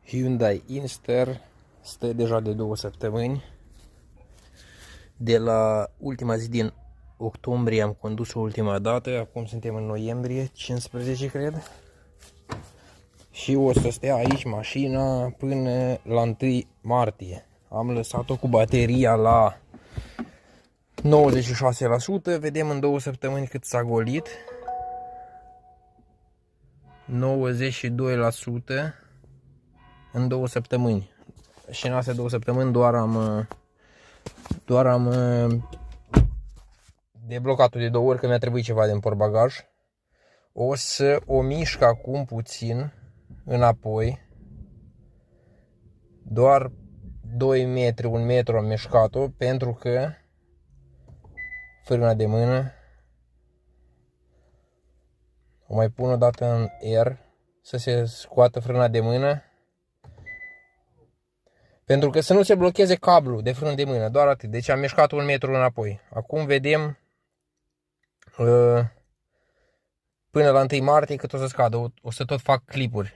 Hyundai Inster stă deja de 2 săptămâni. De la ultima zi din octombrie am condus-o ultima dată, acum suntem în noiembrie, 15 cred. Și o să stea aici mașina până la 1 martie. Am lăsat-o cu bateria la 96%, vedem în 2 săptămâni cât s-a golit. 92% în 2 săptămâni. Și în astea 2 săptămâni doar am deblocat-o de 2 ori, că mi-a trebuit ceva din portbagaj. O să o mișc acum puțin înapoi. Doar 2 metri, 1 metru am mișcat-o, pentru că frâna de mână o mai pun o dată în R să se scoată frâna de mână, pentru că să nu se blocheze cablul de frână de mână, doar atât. Deci am mișcat 1 metru înapoi. Acum vedem până la 1 martie cât o să scadă. O să tot fac clipuri.